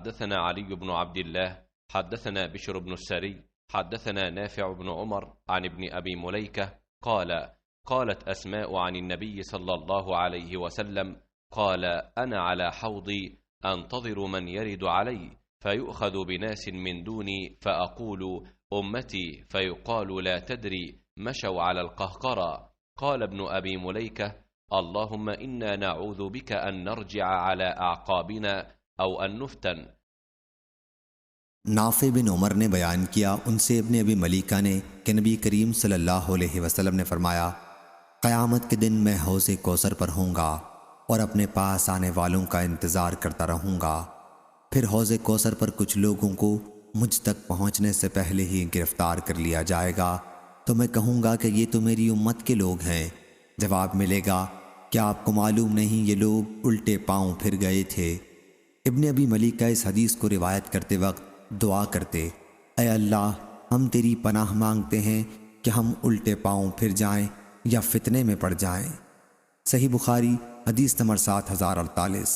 حدثنا علي بن عبد الله حدثنا بشر بن السري حدثنا نافع بن عمر عن ابن أبي مليكة قال قالت أسماء عن النبي صلى الله عليه وسلم قال أنا على حوضي أنتظر من يرد علي فيؤخذ بناس من دوني فأقول أمتي فيقال لا تدري مشوا على القهقرى. قال ابن أبي مليكة اللهم إنا نعوذ بك أن نرجع على أعقابنا أو أن نفتن. नाफे बिन उमर ने बयान किया, उनसे इब्ने अबी मलीका ने कि नबी करीम सल्लल्लाहु अलैहि वसल्लम ने फरमाया, क़यामत के दिन मैं हौज़े कौसर पर होऊंगा और अपने पास आने वालों का इंतज़ार करता रहूँगा। फिर हौज़े कौसर पर कुछ लोगों को मुझ तक पहुँचने से पहले ही गिरफ़्तार कर लिया जाएगा, तो मैं कहूँगा कि ये तो मेरी उम्मत के लोग हैं। जवाब मिलेगा, क्या आपको मालूम नहीं ये लोग उल्टे पाँव फिर गए थे। इब्ने अबी मलीका इस हदीस को रिवायत करते वक्त दुआ करते, ऐ अल्लाह, हम तेरी पनाह मांगते हैं कि हम उल्टे पाँव फिर जाएं या फितने में पड़ जाएं। सही बुखारी हदीस नंबर 7048।